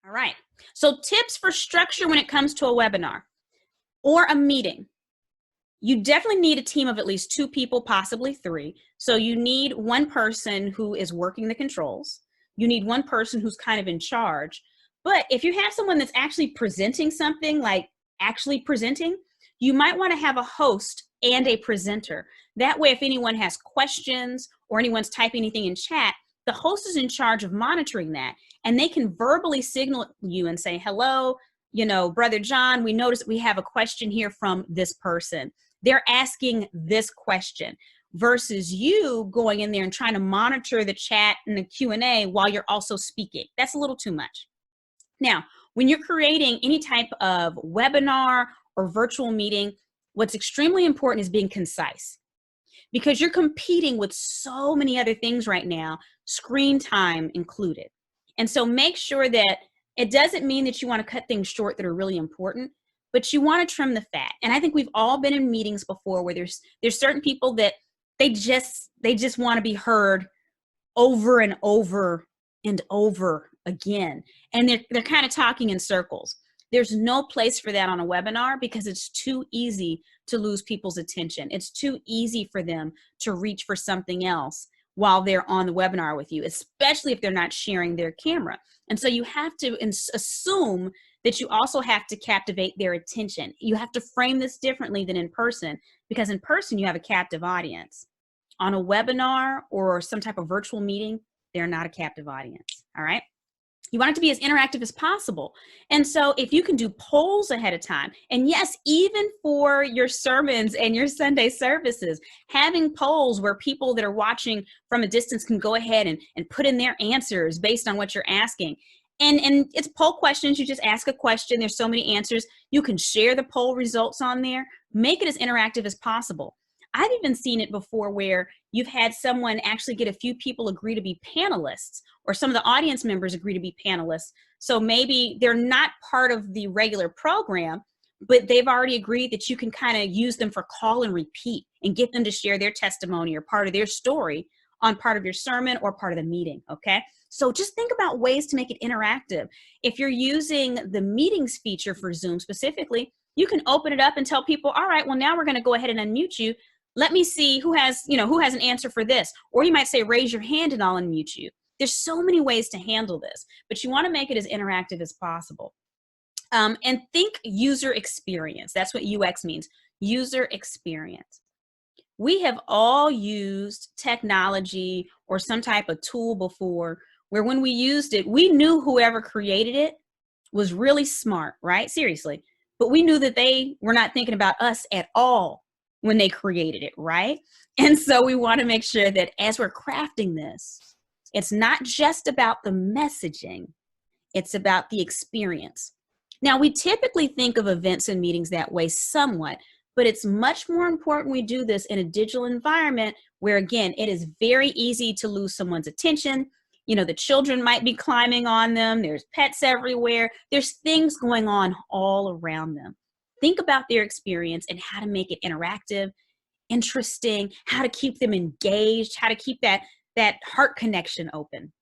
All right. So tips for structure when it comes to a webinar or a meeting. You definitely need a team of at least 2 people, possibly 3. So you need one person who is working the controls. You need one person who's kind of in charge. But if you have someone that's actually presenting something, like actually presenting, you might want to have a host and a presenter. That way, if anyone has questions or anyone's typing anything in chat, the host is in charge of monitoring that, and they can verbally signal you and say, hello, Brother John, we noticed we have a question here from this person. They're asking this question, versus you going in there and trying to monitor the chat and the Q&A while you're also speaking. That's a little too much. Now, when you're creating any type of webinar or virtual meeting, what's extremely important is being concise, because you're competing with so many other things right now, screen time included. And so make sure that it doesn't mean that you want to cut things short that are really important, but you want to trim the fat. And I think we've all been in meetings before where there's certain people that they just want to be heard over and over and over again. And they're kind of talking in circles. There's no place for that on a webinar, because it's too easy to lose people's attention. It's too easy for them to reach for something else while they're on the webinar with you, especially if they're not sharing their camera. And so you have to assume that you also have to captivate their attention. You have to frame this differently than in person, because in person you have a captive audience. On a webinar or some type of virtual meeting, they're not a captive audience, all right? You want it to be as interactive as possible. And so if you can do polls ahead of time, and yes, even for your sermons and your Sunday services, having polls where people that are watching from a distance can go ahead and put in their answers based on what you're asking. And it's poll questions. You just ask a question. There's so many answers. You can share the poll results on there. Make it as interactive as possible. I've even seen it before where you've had someone actually get a few people agree to be panelists, or some of the audience members agree to be panelists. So maybe they're not part of the regular program, but they've already agreed that you can kind of use them for call and repeat and get them to share their testimony or part of their story on part of your sermon or part of the meeting, okay? So just think about ways to make it interactive. If you're using the meetings feature for Zoom specifically, you can open it up and tell people, all right, well, now we're going to go ahead and unmute you. Let me see who has an answer for this. Or you might say, raise your hand and I'll unmute you. There's so many ways to handle this, but you want to make it as interactive as possible. And think user experience. That's what UX means, user experience. We have all used technology or some type of tool before where when we used it, we knew whoever created it was really smart, right? Seriously. But we knew that they were not thinking about us at all when they created it, right? And so we want to make sure that as we're crafting this, it's not just about the messaging, it's about the experience. Now, we typically think of events and meetings that way somewhat, but it's much more important we do this in a digital environment where, again, it is very easy to lose someone's attention. The children might be climbing on them. There's pets everywhere. There's things going on all around them. Think about their experience and how to make it interactive, interesting, how to keep them engaged, how to keep that heart connection open.